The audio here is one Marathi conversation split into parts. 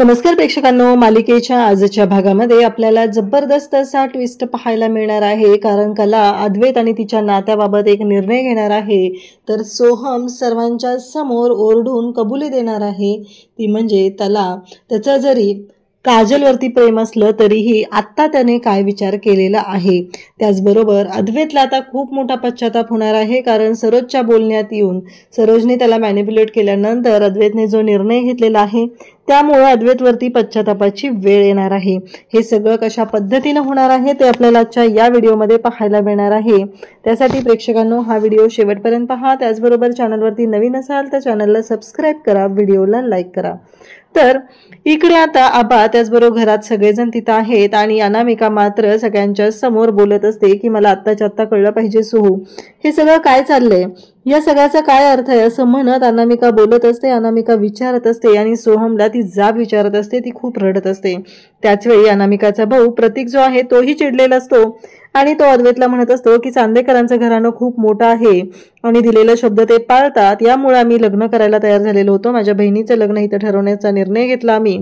नमस्कार प्रेक्षकांनो, मालिकेच्या आजच्या भागामध्ये आपल्याला जबरदस्त असा ट्विस्ट पाहायला मिळणार आहे. कारण कला अद्वैत आणि तिच्या नात्याबाबत एक निर्णय घेणार आहे, तर सोहम सर्वांच्या समोर ओरडून कबुली देणार आहे. ती म्हणजे त्याचं जरी काजलवरती प्रेम असलं तरीही आत्ता त्याने काय विचार केलेला आहे. त्याचबरोबर अद्वैतला आता खूप मोठा पश्चाताप होणार आहे. कारण सरोजच्या बोलण्यात येऊन सरोजने त्याला मॅनिप्युलेट केल्यानंतर अद्वैतने जो निर्णय घेतलेला आहे त्यामुळे अद्वैतवरती पश्चातापाची वेळ येणार आहे. हे सगळं कशा पद्धतीने होणार आहे ते आपल्याला आजच्या या व्हिडिओमध्ये पाहायला मिळणार आहे. त्यासाठी प्रेक्षकांनो हा व्हिडिओ शेवटपर्यंत पहा. त्याचबरोबर चॅनलवरती नवीन असाल तर चॅनलला सबस्क्राईब करा, व्हिडिओला लाईक करा. तर इकडे आता आबा त्याचबरोबर घरात सगळेजण तिथं आहेत आणि अनामिका मात्र सगळ्यांच्या समोर बोलत असते की मला आत्ताच्या आत्ता कळलं पाहिजे सोहू, हे सगळं काय चाललंय, या सगळ्याचा काय अर्थ आहे असं म्हणत अनामिका बोलत असते. अनामिका विचारत असते आणि सोहमला ती जाब विचारत असते. ती खूप रडत असते. त्याचवेळी अनामिकाचा भाऊ प्रतीक जो आहे तोही चिडलेला असतो आणि तो अद्वैतला म्हणत असतो की चांदेकरांचं घराणं खूप मोठं आहे आणि दिलेला शब्द ते पाळतात. यामुळे आम्ही लग्न करायला तयार झालेलो होतो. माझ्या बहिणीचं लग्न इथं ठरवण्याचा निर्णय घेतला आम्ही.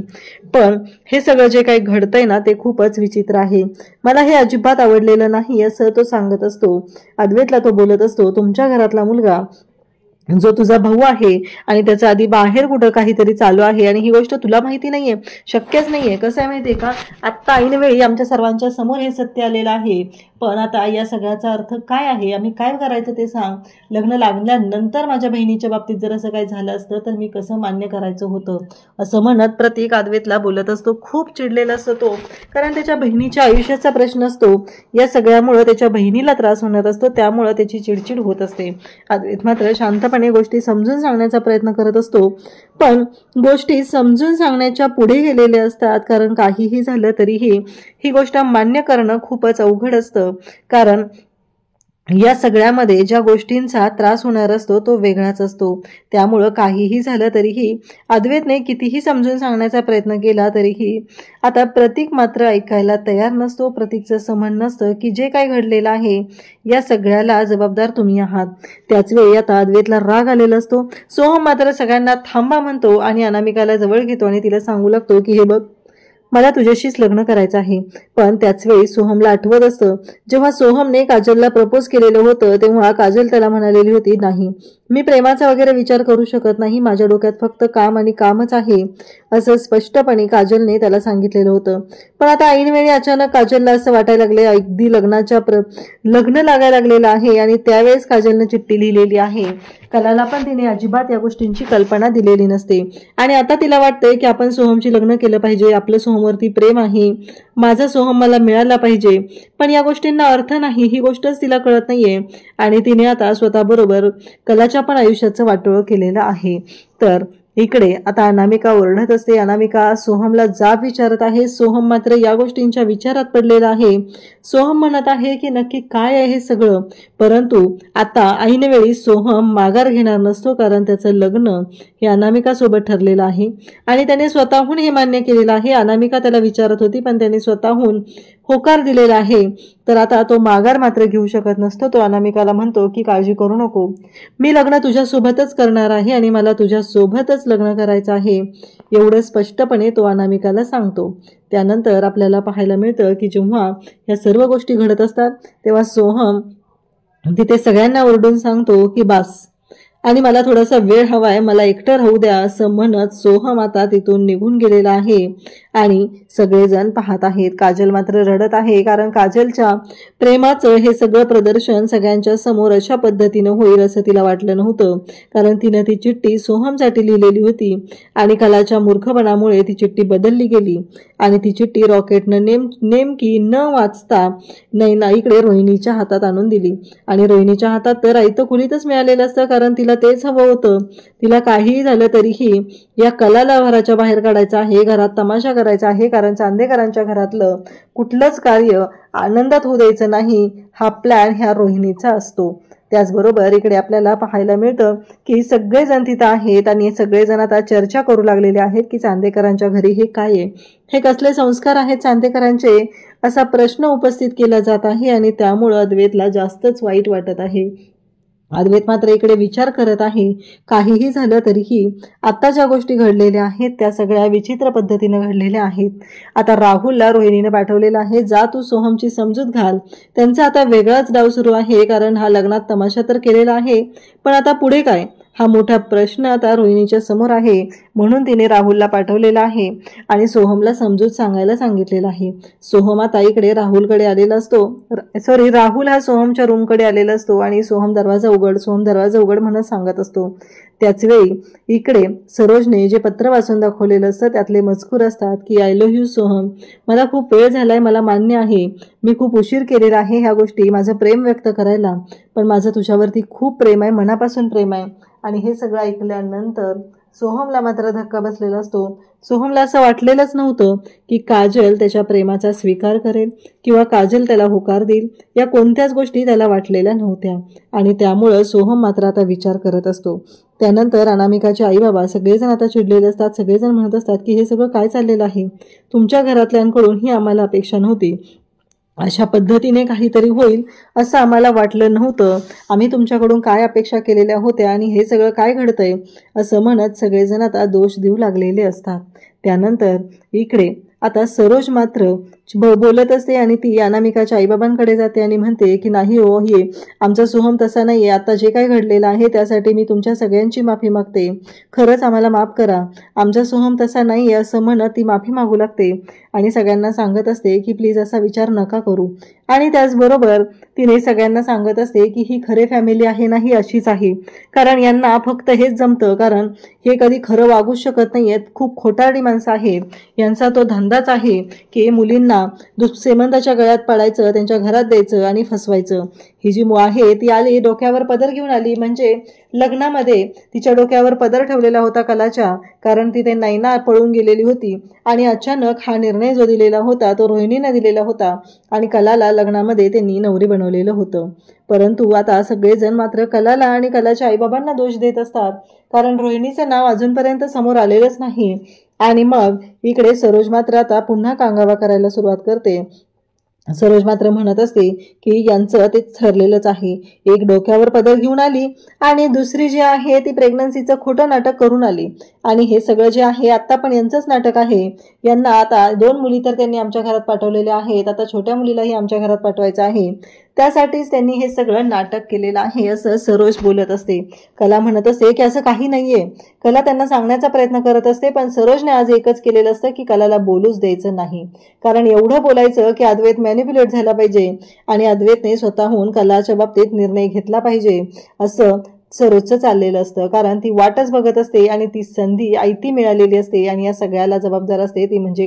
पण हे सगळं जे काही घडतंय ना ते खूपच विचित्र आहे. मला हे अजिबात आवडलेलं नाही असं तो सांगत असतो. अद्वैतला तो बोलत असतो, तुमच्या घरातला मुलगा जो तुझा भाऊ आहे आणि त्याचा आधी बाहेर कुठं काहीतरी चालू आहे आणि ही गोष्ट तुला माहिती नाहीये, शक्यच नाहीये. कसं आहे माहितीये का, आत्ता ऐनवेळी आमच्या सर्वांच्या समोर हे सत्य आलेलं आहे. पण आता या सगळ्याचा अर्थ काय आहे, आम्ही काय करायचं ते सांग. लग्न लागल्यानंतर माझ्या बहिणीच्या बाबतीत जर असं काही झालं असतं तर मी कसं मान्य करायचं होतं असं म्हणत प्रतीक अद्वैतला बोलत असतो. खूप चिडलेला असतो तो, कारण त्याच्या बहिणीच्या आयुष्याचा प्रश्न असतो. या सगळ्यामुळे त्याच्या बहिणीला त्रास होणार असतो, त्यामुळे त्याची चिडचिड होत असते. अद्वैत मात्र शांतपणे गोष्टी समजून सांगण्याचा प्रयत्न करत असतो. पण गोष्टी समजून सांगण्याच्या पुढे गेलेल्या असतात. कारण काहीही झालं तरीही ही गोष्ट मान्य करणं खूपच अवघड असतं. कारण या सगळ्यामध्ये ज्या गोष्टींचा त्रास होणार असतो तो वेगळाच असतो. त्यामुळं काहीही झालं तरीही अद्वैतने कितीही समजून सांगण्याचा प्रयत्न केला तरीही आता प्रतीक मात्र ऐकायला तयार नसतो. प्रतीकचं असं म्हणणं असतं की जे काय घडलेलं आहे या सगळ्याला जबाबदार तुम्ही आहात. त्याचवेळी आता अद्वैतला राग आलेला असतो. सोहम मात्र सगळ्यांना थांबा म्हणतो आणि अनामिकाला जवळ घेतो आणि तिला सांगू लागतो की हे बघ, मला तुझ्याशीच लग्न करायचं आहे. पण त्याचवेळी सोहमला आठवत असतं जेव्हा सोहमने काजलला प्रपोज केलेलं होतं तेव्हा काजल त्याला म्हणालेली होती, नाही मी प्रेमाचा वगैरे विचार करू शकत नाही, माझ्या डोक्यात फक्त काम आणि कामच आहे असं स्पष्टपणे काजलने त्याला सांगितलेलं होतं. पण आता ऐनवेळी अचानक काजलला असं वाटायला लागले अगदी लग्न लागायला लागलेलं आहे आणि त्यावेळेस काजलनं चिठ्ठी लिहिलेली आहे. कलाला पण तिने अजिबात या गोष्टींची कल्पना दिलेली नसते आणि आता तिला वाटतंय की आपण सोहमची लग्न केलं पाहिजे, आपलं सोहमवरती प्रेम आहे, माझा सोहम मला मिळाला पाहिजे. पण या गोष्टींना अर्थ नाही, ही गोष्टच तिला कळत नाहीये आणि तिने आता स्वतःबरोबर कलाच्या पण आयुष्याचं वाटोळं केलेलं आहे. तर इकडे आता अनामिका ओरडत असते. अनामिका सोहमला जाब विचारत आहे. सोहम मात्र या गोष्टींच्या विचारात पडलेला आहे. सोहम म्हणत आहे की नक्की काय आहे हे सगळं. परंतु आता ऐनवेळी सोहम माघार घेणार नसतो, कारण त्याचं लग्न हे अनामिका सोबत ठरलेलं आहे आणि त्याने स्वतःहून हे मान्य केलेलं आहे. अनामिका त्याला विचारत होती पण त्याने स्वतःहून होकार दिलेला आहे. तर आता तो माघार मात्र घेऊ शकत नसतो. तो अनामिकाला म्हणतो की काळजी करू नको, मी लग्न तुझ्यासोबतच करणार आहे आणि मला तुझ्यासोबतच लग्न करायचं आहे, एवढं स्पष्टपणे तो अनामिकाला सांगतो. त्यानंतर आपल्याला पाहायला मिळतं की जेव्हा या सर्व गोष्टी घडत असतात तेव्हा सोहम तिथे सगळ्यांना ओरडून सांगतो की बास आणि मला थोडासा वेळ हवाय, मला एकटं राहू द्या असं म्हणत सोहम आता तिथून निघून गेलेला आहे आणि सगळेजण पाहत आहेत. काजल मात्र रडत आहे, कारण काजलच्या प्रेमाचं हे सगळं प्रदर्शन सगळ्यांच्या समोर अशा पद्धतीनं होईल असं तिला वाटलं नव्हतं. कारण तिनं ती चिठ्ठी सोहमसाठी लिहिलेली होती आणि कलाच्या मूर्खपणामुळे ती चिठ्ठी बदलली गेली आणि ती चिठ्ठी रॉकेटनं नेमकी न वाचता नैना इकडे रोहिणीच्या हातात आणून दिली आणि रोहिणीच्या हातात तर आयतं खोलीतच मिळालेलं असतं, कारण तिला तेच हवं होतं. तिला काहीही झालं तरीही या कलाला घराच्या बाहेर काढायचं आहे, घरात तमाशा करायचा आहे, कारण चांदेकरांच्या घरातलं कुठलंच कार्य आनंदात होऊ द्यायचं नाही, हा प्लॅन ह्या रोहिणीचा असतो. त्याचबरोबर इकडे आपल्याला पाहायला मिळतं की सगळेजण तिथं आहेत आणि सगळेजण आता चर्चा करू लागलेले आहेत की चांदेकरांच्या घरी हे काय आहे, हे कसले संस्कार आहेत चांदेकरांचे, असा प्रश्न उपस्थित केला जात आहे आणि त्यामुळं अद्वैतला जास्तच वाईट वाटत आहे. अद्वैत मात्र इकडे विचार करत आहे. काहीही झालं तरीही आता ज्या गोष्टी घडलेल्या आहेत त्या सगळ्या विचित्र पद्धतीने घडलेल्या आहेत. आता राहुलला रोहिणीने पाठवलेलं आहे, जा तू सोहमची समजूत घाल. त्यांचा आता वेगळाच डाव सुरू आहे, कारण हा लग्नात तमाशा तर केलेला आहे, पण आता पुढे काय हा मोठा प्रश्न आता रोहिणीच्या समोर आहे. म्हणून तिने राहुलला पाठवलेला आहे आणि सोहमला समजूत सांगायला सांगितलेलं आहे. सोहम आता इकडे राहुलकडे आलेला असतो, राहुल हा सोहमच्या रूमकडे आलेला असतो आणि सोहम दरवाजा उघड म्हणत सांगत असतो. त्याच वेळी इकडे सरोजने जे पत्र वाचून दाखवलेलं असतं त्यातले मजकूर असतात की आय लव्ह यू सोहम, मला खूप वेळ झालाय, मला मान्य आहे, मी खूप उशीर केलेला आहे ह्या गोष्टी माझं प्रेम व्यक्त करायला, पण माझं तुझ्यावरती खूप प्रेम आहे, मनापासून प्रेम आहे. आणि हे सगळं ऐकल्यानंतर सोहमला मात्र धक्का बसलेला असतो. सोहमला असं वाटलेलंच नव्हतं की काजल त्याच्या प्रेमाचा स्वीकार करेल किंवा काजल त्याला होकार देईल, या कोणत्याच गोष्टी त्याला वाटलेल्या नव्हत्या. आणि त्यामुळं सोहम मात्र आता विचार करत असतो. त्यानंतर अनामिकाचे आई बाबा सगळेजण आता चिडलेले असतात. सगळेजण म्हणत असतात की हे सगळं काय चाललेलं आहे, तुमच्या घरातल्यांकडून ही आम्हाला अपेक्षा नव्हती, अशा पद्धतीने काहीतरी होईल असं आम्हाला वाटलं नव्हतं, आम्ही तुमच्याकडून काय अपेक्षा केलेल्या होत्या आणि हे सगळं काय घडतंय असं म्हणत सगळेजण आता दोष देऊ लागलेले असतात. त्यानंतर इकडे आता सरोज मात्र बोलत असते आणि ती अनामिकाच्या आईबाबांकडे जाते आणि म्हणते की नाही हो, हे आमचा सोहम तसा नाहीये, आता जे काही घडलेलं आहे त्यासाठी मी तुमच्या सगळ्यांची माफी मागते, खरंच आम्हाला माफ करा, आमचा सोहम तसा नाहीये असं म्हणत ती माफी मागू लागते आणि सगळ्यांना सांगत असते की प्लीज असा विचार नका करू. आणि त्याचबरोबर तिने सगळ्यांना सांगत असते की ही खरे फॅमिली आहे ना, ही अशीच आहे, कारण यांना फक्त हेच जमतं, कारण हे कधी खरं वागू शकत नाहीयेत, खूप खोटारडी माणसं आहेत, यांचा तो धंदाच आहे की मुलींना श्रीमंताच्या गळ्यात पडायचं, त्यांच्या घरात द्यायचं आणि फसवायचं. ही जी आहे ती आली डोक्यावर पदर घेऊन आली, म्हणजे लग्नामध्ये तिच्या डोक्यावर पदर ठेवलेला होता कलाच्या, कारण तिथे नैना पळून गेलेली होती आणि अचानक हा निर्णय जो दिलेला होता तो रोहिणीने दिलेला होता आणि कलाला लग्नामध्ये त्यांनी नवरी बनवलेलं होतं. परंतु आता सगळेजण मात्र कलाला आणि कलाच्या आईबाबांना दोष देत असतात, कारण रोहिणीचं नाव अजूनपर्यंत समोर आलेलंच नाही. आणि मग इकडे सरोज मात्र आता पुन्हा कांगावा करायला सुरुवात करते. सरोज मात्र म्हणत असते की यांचं ते ठरलेलंच आहे, एक डोक्यावर पदर घेऊन आली आणि दुसरी जी आहे ती प्रेग्नन्सीचं खोटं नाटक करून आली आणि हे सगळं जे आहे आता पण यांचंच नाटक आहे. यांना आता 2 मुली तर त्यांनी आमच्या घरात पाठवलेल्या आहेत, आता छोट्या मुलीलाही आमच्या घरात पाठवायचं आहे, त्यासाठीच त्यांनी हे सगळं नाटक केलेलं आहे असं सरोज बोलत असते. कला म्हणत असते की असं काही नाहीये. कला त्यांना सांगण्याचा प्रयत्न करत असते, पण सरोजने आज एकच केलेलं असतं की कलाला बोलूच द्यायचं नाही, कारण एवढं बोलायचं की अद्वैत मॅनिप्युलेट झाला पाहिजे आणि अद्वैतने स्वतःहून कलाच्या बाबतीत निर्णय घेतला पाहिजे असं सरोजचं चाललेलं असतं. कारण ती वाटच बघत असते आणि ती संधी आयती मिळालेली असते आणि या सगळ्याला जबाबदार असते ती म्हणजे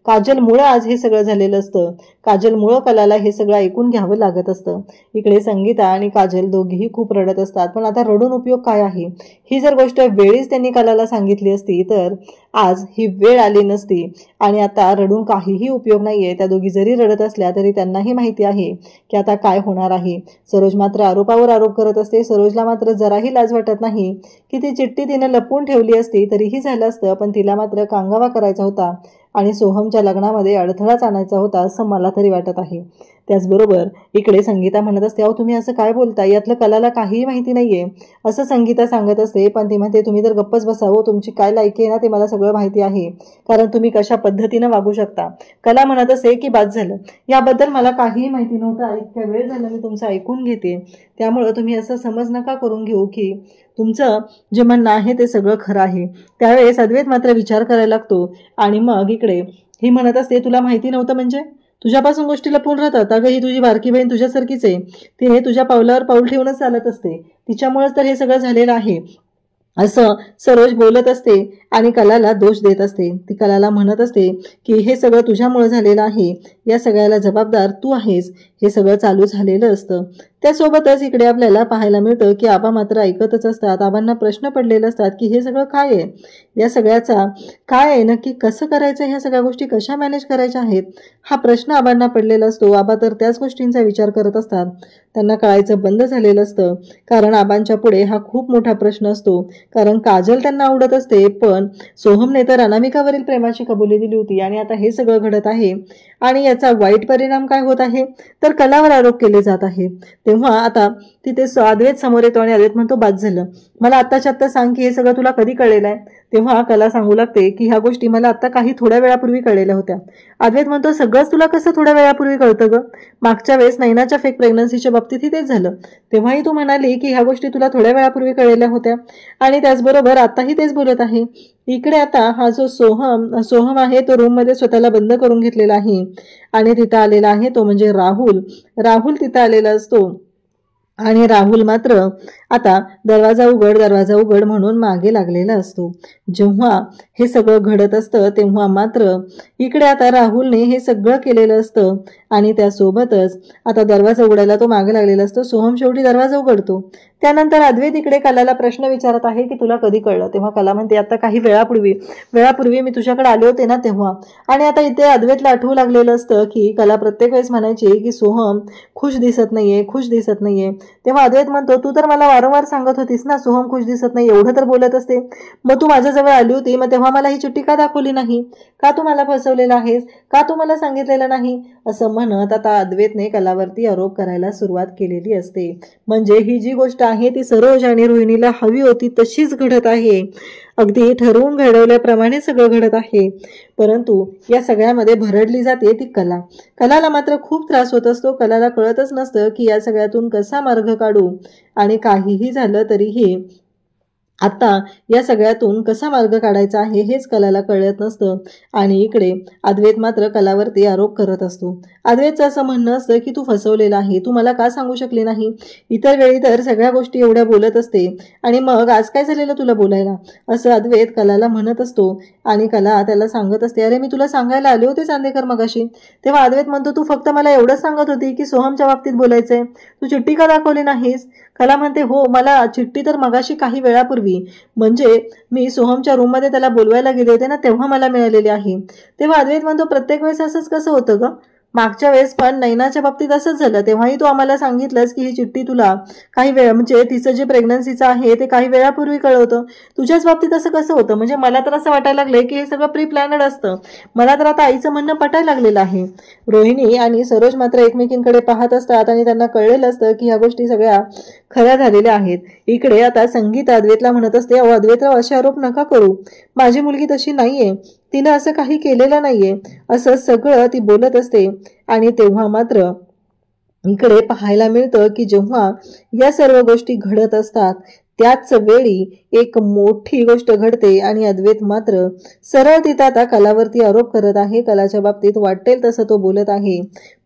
काजलमुळं आज हे सगळं झालेलं असतं. काजलमुळं कलाला हे सगळं ऐकून घ्यावं लागत असतं. इकडे संगीता आणि काजल दोघीही खूप रडत असतात, पण आता रडून उपयोग काय आहे, ही जर गोष्ट वेळीच त्यांनी कलाला सांगितली असती तर आज ही वेळ आली नसती आणि आता रडून काहीही उपयोग नाहीये. त्या दोघी जरी रडत असल्या तरी त्यांनाही माहिती आहे की आता काय होणार आहे. सरोज मात्र आरोपावर आरोप करत असते. सरोजला मात्र जराही लाज वाटत नाही की ती चिठ्ठी तिने लपवून ठेवली असती तरीही झालं असतं, पण तिला मात्र कांगावा करायचा होता आणि सोहमच्या लग्नामध्ये अडथळाच आणायचा होता असं मला तरी वाटत आहे. त्याचबरोबर इकडे संगीता म्हणत असते, अहो तुम्ही असं काय बोलताय, यातलं कलाला काहीही माहिती नाहीये असं संगीता सांगत असते. पण ती म्हणते तुम्ही तर गप्पच बसावं, तुमची काय लायकी आहे ना ते मला सगळं माहिती आहे, कारण तुम्ही कशा पद्धतीनं वागू शकता. कला म्हणत असते की बाद झालं, याबद्दल मला काहीही माहिती नव्हतं, इतक्या वेळ झालं मी तुमचं ऐकून घेते, त्यामुळं तुम्ही असं समज नका करून घेऊ की तुमचं जे म्हणणं आहे ते सगळं खरं आहे. त्यावेळेस अद्वैत मात्र विचार करायला लागतो आणि मग इकडे ही म्हणत असते, तुला माहिती नव्हतं म्हणजे तुझ्यापासून गोष्टी लपवून राहतात, अगं ही तुझी बारकी बहीण तुझ्यासारखीच आहे, तिने तुझ्या पावलावर पाऊल ठेवूनच चालत असते, तिच्यामुळेच तर हे सगळं झालेलं आहे असं सरोज बोलत असते आणि कलाला दोष देत असते. ती कलाला म्हणत असते की हे सगळं तुझ्यामुळे झालेलं आहे, या सगळ्याला जबाबदार तू आहेस, हे सगळं चालू झालेलं असतं. त्यासोबतच इकडे आपल्याला पाहायला मिळतं की आबा मात्र ऐकतच असतात. आबांना प्रश्न पडलेले असतात की हे सगळं काय आहे, या सगळ्याचा काय आहे, नक्की कसं करायचं, ह्या सगळ्या गोष्टी कशा मॅनेज करायच्या आहेत, हा प्रश्न आबांना पडलेला असतो. आबा तर त्याच गोष्टींचा विचार करत असतात. त्यांना कळायचं बंद झालेलं असतं, कारण आबांच्या पुढे हा खूप मोठा प्रश्न असतो. कारण काजल त्यांना आवडत असते, पण कारण सोहमने तर अनामिकावरील प्रेमाची कबुली दिली होती आणि आता हे सगळं घडत आहे आणि याचा वाईट परिणाम काय होत आहे तर कलावर आरोप केले जात आहे। तेव्हा आता तिथे अद्वैत समोर येतो आणि अद्वैत म्हणतो बाद झालं, मला आत्ताच्या आत्ता सांग की हे सगळं तुला कधी कळलेलं आहे। तेव्हा कला सांगू लागते की ह्या गोष्टी मला आता काही थोड्या वेळापूर्वी कळलेल्या होत्या। अद्वैत म्हणतो सगळंच तुला कसं थोड्या वेळापूर्वी कळतं ग? मागच्या वेळेस नैनाच्या फेक प्रेग्नन्सीच्या बाबतीतही तेच झालं, तेव्हाही तू म्हणाली की ह्या गोष्टी तुला थोड्या वेळापूर्वी कळलेल्या होत्या आणि त्याचबरोबर आताही तेच बोलत आहे। इकडे आता हा जो सोहम आहे तो रूम मध्ये स्वतःला बंद करून घेतलेला आहे आणि तिथं आलेला आहे तो म्हणजे राहुल तिथं आलेला असतो आणि राहुल मात्र आता दरवाजा उघड म्हणून मागे लागलेला असतो। जेव्हा हे सगळं घडत असतं तेव्हा मात्र इकडे आता राहुलने हे सगळं केलेलं असतं आणि त्यासोबतच आता दरवाजा उघडायला तो मागे लागलेला असतो। सोहम शेवटी दरवाजा उघडतो। त्यानंतर अद्वैत इकडे कलाला प्रश्न विचारत आहे की तुला कधी कळलं? तेव्हा कला म्हणते आता काही वेळापूर्वी मी तुझ्याकडे आले होते ना तेव्हा। आणि आता इथे अद्वैतला आठवू लागलेलं असतं की कला प्रत्येक वेळेस म्हणायची की सोहम खुश दिसत नाहीये। तेव्हा अद्वैत म्हणतो तू तर मला वारंवार सांगत होतीस ना सोहम खुश दिसत नाही, एवढं तर बोलत असते, मग तू माझ्याजवळ आली होती मग तेव्हा मला ही चिठ्ठी का दाखवली नाही? का तू मला फसवलेलं आहेस? का तू मला सांगितलेलं नाही? असं म्हणत आता अद्वैतने कलावरती आरोप करायला सुरुवात केलेली असते। म्हणजे ही जी गोष्ट आहे ती सरोज आणि रोहिणीला हवी होती तशीच घडत आहे, अगदी ठरवून घडवल्याप्रमाणे सगळं घडत आहे। परंतु या सगळ्यामध्ये भरडली जाते ती कलाला मात्र खूप त्रास होत असतो। कलाला कळतच नसतं की या सगळ्यातून कसा मार्ग काढू आणि काहीही झालं तरीही आता या सगळ्यातून कसा मार्ग काढायचा आहे हेच कलाला कळत नसतं आणि इकडे अद्वैत मात्र कलावरती आरोप करत असतो। अद्वैतचं असं म्हणणं असतं की तू फसवलेला आहे, तू मला का सांगू शकली नाही? इतर वेळी तर सगळ्या गोष्टी एवढ्या बोलत असते आणि मग आज काय झालेलं तुला बोलायला? असं अद्वैत कलाला म्हणत असतो आणि कला त्याला सांगत असते अरे मी तुला सांगायला आले होते चांदेकर मगाशी। तेव्हा अद्वैत म्हणतो तू फक्त मला एवढंच सांगत होती की सोहमच्या बाबतीत बोलायचंय, तू चिठ्ठी का दाखवली नाहीस? कला म्हणते हो मला चिठ्ठी तर मगाशी काही वेळापूर्वी म्हणजे मी सोहमच्या रूम मध्ये त्याला बोलवायला गेले होते ना तेव्हा मला मिळालेली आहे। तेव्हा अद्वैत म्हणतो प्रत्येक वेळेस असंच कसं होतं ग? मागच्या वेळेस पण नैनाच्या बाबतीत असंच झालं, तेव्हाही तू आम्हाला सांगितलंस की ही चिठ्ठी तुला काही वेळ म्हणजे तिचं जे प्रेग्नन्सीचं आहे ते काही वेळापूर्वी कळवतं, तुझ्याच बाबतीत असं कसं होतं? म्हणजे मला तर असं वाटायला लागलंय की हे सगळं प्री प्लॅनड असतं। मला तर आता आईचं म्हणणं पटायला लागलेलं आहे। रोहिणी आणि सरोज मात्र एकमेकींकडे पाहत असतात आणि त्यांना कळलेलं असतं की ह्या गोष्टी सगळ्या खऱ्या झालेल्या आहेत। इकडे आता संगीत अद्वैतला म्हणत असते अहो अद्वैतराव असे आरोप नका करू, माझी मुलगी तशी नाहीये, तिनं असं काही केलेलं नाहीये, असं सगळं ती बोलत असते। आणि तेव्हा मात्र इकडे पाहायला मिळतं की जेव्हा या सर्व गोष्टी घडत असतात त्याच वेळी एक मोठी गोष्ट घडते आणि अद्वैत मात्र सरळ तिथं आता कलावरती आरोप करत आहे। कलाच्या बाबतीत वाटेल तसं तो बोलत आहे,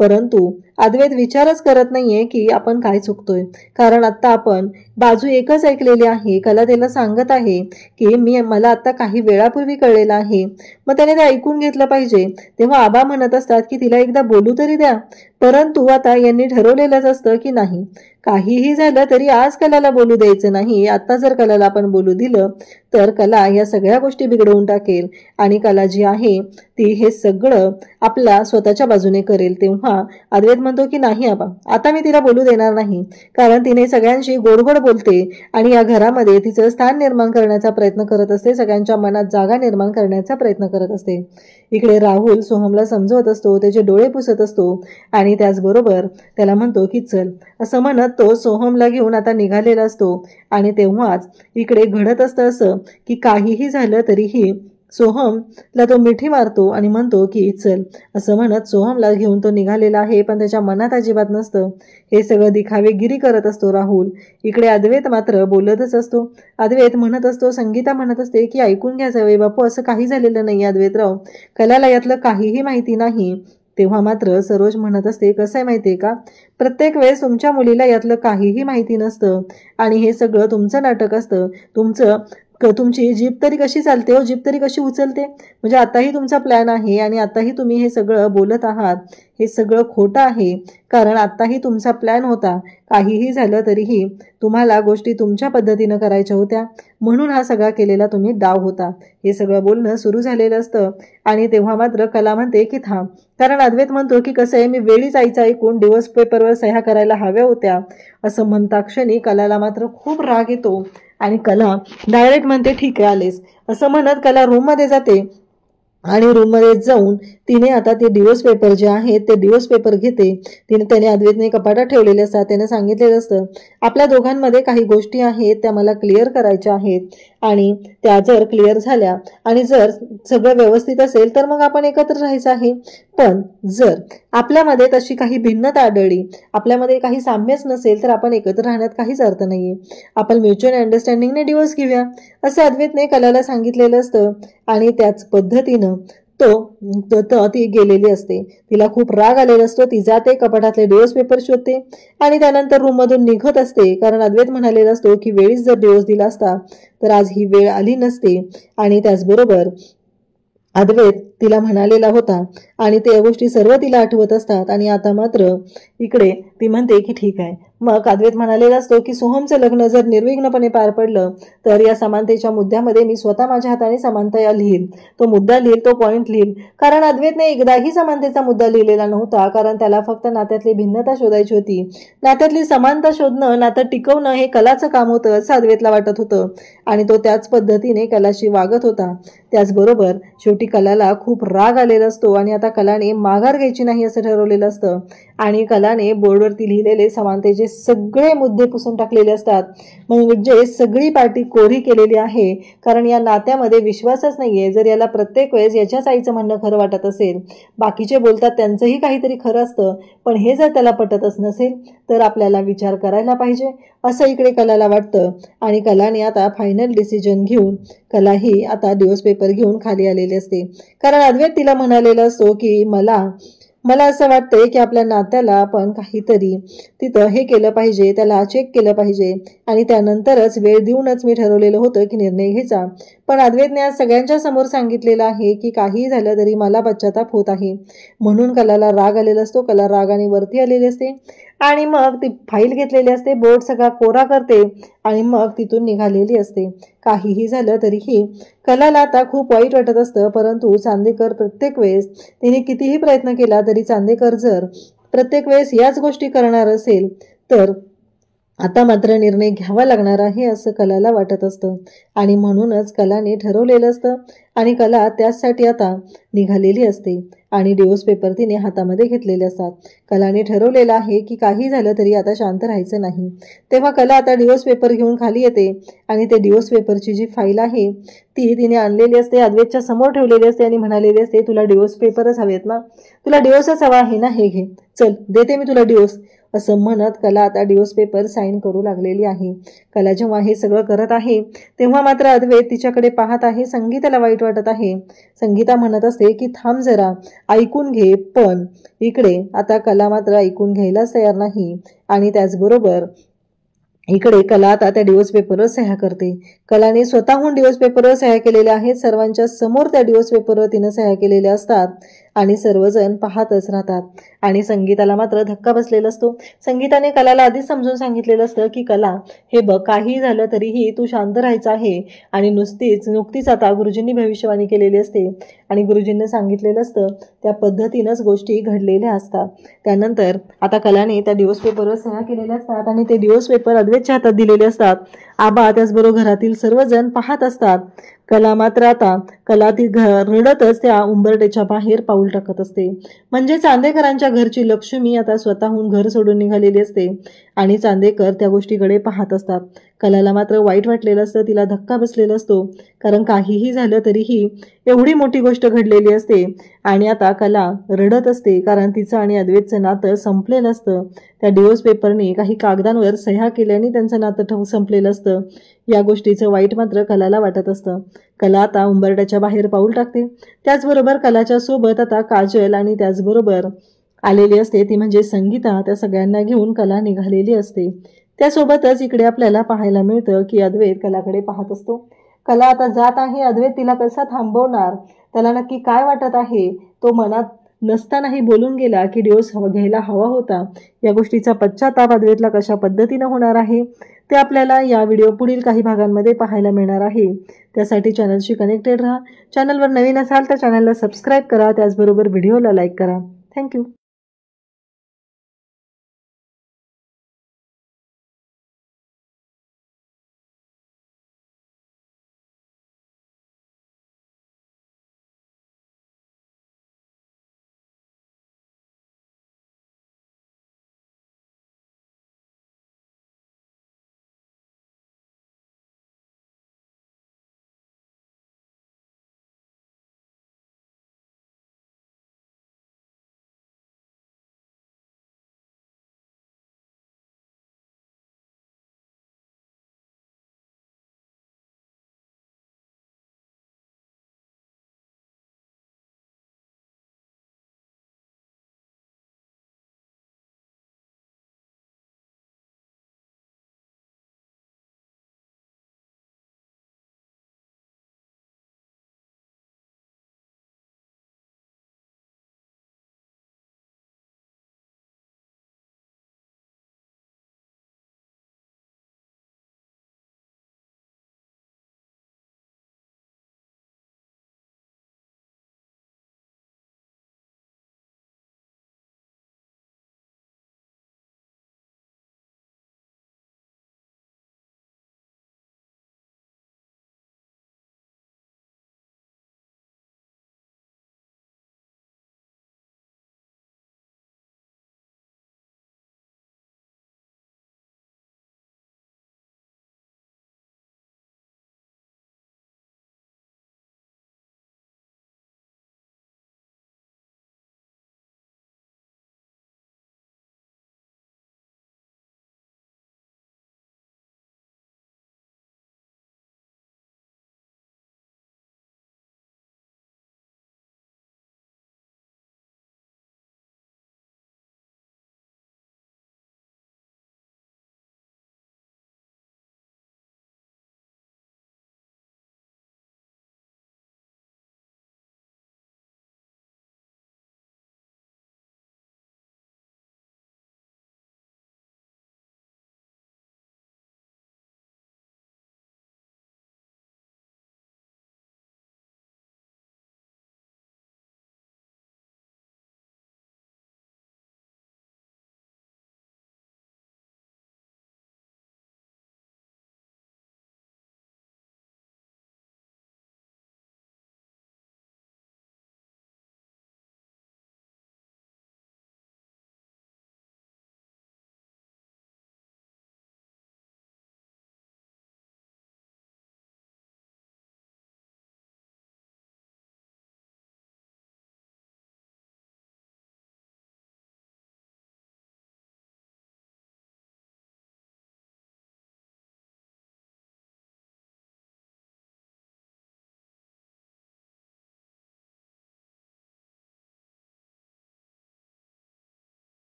परंतु अद्वैत विचारच करत नाहीये की आपण काय चुकतोय, कारण आता आपण बाजू एकच ऐकलेली आहे। कला त्याला सांगत आहे की मला आता काही वेळापूर्वी कळलेलं आहे, मग त्याने ते ऐकून घेतलं पाहिजे। तेव्हा आबा म्हणत असतात की तिला एकदा बोलू तरी द्या, परंतु आता यांनी ठरवलेलंच असतं की नाही काहीही झालं तरी आज कलाला बोलू द्यायचं नाही। आता जर कलाला आपण बोलू दिलं तर कला या सगळ्या गोष्टी बिघडवून टाकेल आणि कला जी आहे ती हे सगळं आपला स्वतःच्या बाजूने करेल। तेव्हा अद्वैत म्हणतो की नाही आबा आता मी तिला बोलू देणार नाही, कारण तिने सगळ्यांशी गोड बोलते आणि या घरामध्ये तिचं स्थान निर्माण करण्याचा प्रयत्न करत असते, सगळ्यांच्या मनात जागा निर्माण करण्याचा प्रयत्न करत असते। इकडे राहुल सोहमला समजवत असतो, त्याचे डोळे पुसत असतो आणि त्याचबरोबर त्याला म्हणतो की चल, असं म्हणत तो सोहमला घेऊन आता निघालेला असतो। आणि तेव्हाच इकडे घडत असतं असं की काहीही झालं तरीही सोहमला तो मिठी मारतो आणि म्हणतो की चल, असं म्हणत सोहमला घेऊन तो निघालेला आहे, पण त्याच्या मनात अजिबात नसतं। हे सगळं दिखावेगिरी करत असतो राहुल। इकडे अद्वैत मात्र बोलतच असतो। अद्वैत म्हणत असतो, संगीता म्हणत असते की ऐकून घ्या जावई बापू, असं काही झालेलं नाही अद्वैतराव, कलाला यातलं काहीही माहिती नाही। तेव्हा मात्र सरोज म्हणत असते कसं आहे माहितीये का, प्रत्येक वेळेस तुमच्या मुलीला यातलं काहीही माहिती नसतं आणि हे सगळं तुमचं नाटक असतं। तुमची जीभ तरी कशी चालते हो, जीभ तरी कशी उचलते? म्हणजे आताही तुमचा प्लॅन आहे आणि आताही तुम्ही हे सगळं बोलत आहात, हे सगळं खोटं आहे, कारण आताही तुमचा प्लॅन होता। काहीही झालं तरीही तुम्हाला गोष्टी तुमच्या पद्धतीनं करायच्या होत्या, म्हणून हा सगळा केलेला तुम्ही डाव होता। हे सगळं बोलणं सुरू झालेलं असतं आणि तेव्हा मात्र कला म्हणते की थांब, कारण अद्वैत म्हणतो की कसं आहे मी वेळीच आईचं ऐकून डिवोर्स पेपरवर सह्या करायला हव्या होत्या, असं म्हणता क्षणी कलाला मात्र खूप राग येतो आणि कला डायरेक्ट म्हणते ठीक आहे आलेस असं म्हणत कला रूममध्ये जाते आणि रूममध्ये जाऊन तिने आता ते डिवोर्स पेपर जे आहेत ते डिवोर्स पेपर घेते. त्याने अद्वैतने कपाटात ठेवलेले असतात. त्याने सांगितलेलं असतं आपल्या दोघांमध्ये काही गोष्टी आहेत त्या मला क्लिअर करायच्या आहेत आणि त्या जर क्लिअर झाल्या आणि जर सगळं व्यवस्थित असेल तर मग आपण एकत्र राहायचं आहे. पण जर आपल्यामध्ये तशी काही भिन्नता आढळली, आपल्यामध्ये काही साम्यच नसेल तर आपण एकत्र राहण्यात काहीच अर्थ नाहीये. आपण म्युच्युअल अंडरस्टँडिंगने डिवोर्स घेऊया असं अद्वैतने कलाला सांगितलेलं असतं. आणि त्याच पद्धतीनं ती गेलेली असते. तिला खूप राग आलेला असतो. ती जाते कपाटातले डिवोर्स पेपर शोधते आणि त्यानंतर रूममधून निघत असते. कारण अद्वैत म्हणालेला असतो की वेळीच जर डिवोर्स दिला असता तर आज ही वेळ आली नसते. आणि त्याचबरोबर अद्वैत तिला म्हणालेला होता आणि त्या गोष्टी सर्व तिला आठवत असतात. आणि आता मात्र इकडे ती म्हणते की ठीक आहे. मग अद्वैत म्हणालेला असतो की सोहमचं लग्न जर निर्विघ्नपणे पार पडलं तर या समानतेच्या मुद्द्यामध्ये मी स्वतः माझ्या हाताने समानता लिहील, तो मुद्दा लिहील, तो पॉइंट लिहील. कारण अद्वैतने एकदाही समानतेचा मुद्दा लिहिलेला नव्हता. कारण त्याला फक्त नात्यातली भिन्नता शोधायची होती. नात्यातली समानता शोधणं, नातं टिकवणं हे कलाचं काम होतं असं अद्वैतला वाटत होतं आणि तो त्याच पद्धतीने कलाशी वागत होता. त्याचबरोबर शेवटी कलाला खूप राग आलेला असतो आणि आता कलाने माघार घ्यायची नाही असं ठरवलेलं असतं. आणि कलाने बोर्डवरती लिहिलेले समानतेचे सगळे मुद्दे पुसून टाकलेले असतात. म्हणजे सगळी पार्टी कोरी केलेली आहे. कारण या नात्यामध्ये विश्वासच नाहीये. जर याला प्रत्येक वेळेस याच्याच आईचं म्हणणं खरं वाटत असेल, बाकीचे बोलतात त्यांचंही काहीतरी खरं असतं, पण हे जर त्याला पटतच नसेल तर आपल्याला विचार करायला पाहिजे असं इकडे कलाला वाटतं. आणि कलाने आता फायनल डिसिजन घेऊन कलाही आता डिवोर्स पेपर घेऊन खाली आलेली असते. कारण अद्वैत तिला म्हणालेला असतो की मला असं वाटतंय की आपल्या नात्याला आपण काहीतरी तिथं हे केलं पाहिजे, त्याला चेक केलं पाहिजे आणि त्यानंतरच वेळ देऊनच मी ठरवलेलं होतं की निर्णय घ्यायचा. पण अद्वैतने आज सगळ्यांच्या समोर सांगितलेलं आहे की काही झालं तरी मला पश्चाताप होत आहे. म्हणून कलाला राग आलेला असतो. कला रागाने वरती आलेली असते आणि मग ती फाईल घेतलेली असते, बोर्ड सगळा कोरा करते आणि मग तिथून निघालेली असते. काहीही झालं तरीही कलाला आता खूप वाईट वाटत असतं. परंतु चांदेकर प्रत्येक वेळेस तिने कितीही प्रयत्न केला तरी चांदेकर जर प्रत्येक वेळेस याच गोष्टी करणार असेल तर आता मात्र निर्णय घ्यावा लागणार आहे असं कलाला वाटत असतं. आणि म्हणूनच कलाने ठरवलेलं असतं आणि कला त्यासाठी आता निघालेली असते आणि डिवोर्स पेपर तिने हातामध्ये घेतलेले असतात. कलाने ठरवलेलं आहे की काही झालं तरी आता शांत राहायचं नाही. तेव्हा कला आता डिवोर्स पेपर घेऊन खाली येते आणि ते डिवोर्स पेपरची जी फाईल आहे ती तिने आणलेली असते, अद्वैतच्या समोर ठेवलेली असते आणि म्हणालेली असते तुला डिवोर्स पेपरच हवेत ना, तुला डिवोर्सच हवा आहे ना, हे घे, चल देते मी तुला डिवोर्स असं म्हणत कला आता डिवोर्स पेपर साईन करू लागलेली आहे. कला जेव्हा हे सगळं करत आहे तेव्हा मात्र अद्वैत तिच्याकडे पाहत आहे. संगीताला वाईट वाटत आहे. संगीता म्हणत असते की थांब जरा, ऐकून घे. पण इकडे आता कला मात्र ऐकून घ्यायलाच तयार नाही. आणि त्याचबरोबर इकडे कला आता त्या डिवोर्स पेपरवर सह्या करते. कलाने स्वतःहून डिवोर्स पेपरवर सह्या केलेल्या आहेत. सर्वांच्या समोर त्या डिवोर्स पेपरवर तिनं सह्या केलेल्या असतात आणि सर्वजण पाहतच राहतात. आणि संगीताला मात्र धक्का बसलेला असतो. संगीताने कलाला आधीच समजून सांगितलेलं असतं की कला हे बघ, काही झालं तरीही तू शांत राहायचं आहे. आणि नुकतीच आता गुरुजींनी भविष्यवाणी केलेली असते आणि गुरुजींनी सांगितलेलं असतं त्या पद्धतीनंच गोष्टी घडलेल्या असतात. त्यानंतर आता कलाने त्या डिवोर्स पेपरवर सह्या केलेल्या असतात आणि ते डिवोर्स पेपर अद्वैतच्या हातात दिलेले असतात. आबा त्याचबरोबर घरातील सर्वजण पाहत असतात. कला मात्र आता ती रडतच त्या उंबरठ्याच्या बाहेर पाऊल टाकत असते. म्हणजे चांदेकरांच्या घरची लक्ष्मी आता स्वतःहून घर सोडून निघालेली असते आणि चांदेकर त्या गोष्टीकडे पाहत असतात. कलाला मात्र वाईट वाटलेलं असतं, तिला धक्का बसलेला असतो. कारण काहीही झालं तरीही एवढी मोठी गोष्ट घडलेली असते आणि आता कला रडत असते कारण तिचं आणि अद्वैतचं नातं संपलेलं असतं. त्या डिवोर्स पेपरने काही कागदांवर सह्या केल्याने त्यांचं नातं संपलेलं असतं. या गोष्टीचं वाईट मात्र कलाला वाटत असतं. कला आता उंबरठ्याच्या बाहेर पाऊल टाकते. त्याचबरोबर कलाच्या सोबत आता काजल आणि त्याचबरोबर आलेली असते ती म्हणजे संगीता. त्या सगळ्यांना घेऊन कला निघालेली असते. त्यासोबतच इकडे आपल्याला पाहायला मिळतं की अद्वैत कलाकडे पाहत असतो. कला आता जात आहे. अद्वैत तिला कसा थांबवणार, त्याला नक्की काय वाटत आहे, तो मनात नसतानाही बोलून गेला की डिवोर्स घ्यायला हवा होता. या गोष्टीचा पश्चाताप अद्वैतला कशा पद्धतीनं होणार आहे ते आपल्याला या व्हिडिओ पुढील काही भागांमध्ये पाहायला मिळणार आहे. त्यासाठी चॅनलशी कनेक्टेड राहा. चॅनलवर नवीन असाल तर चॅनलला सबस्क्राईब करा. त्याचबरोबर व्हिडिओला लाईक करा. थँक्यू.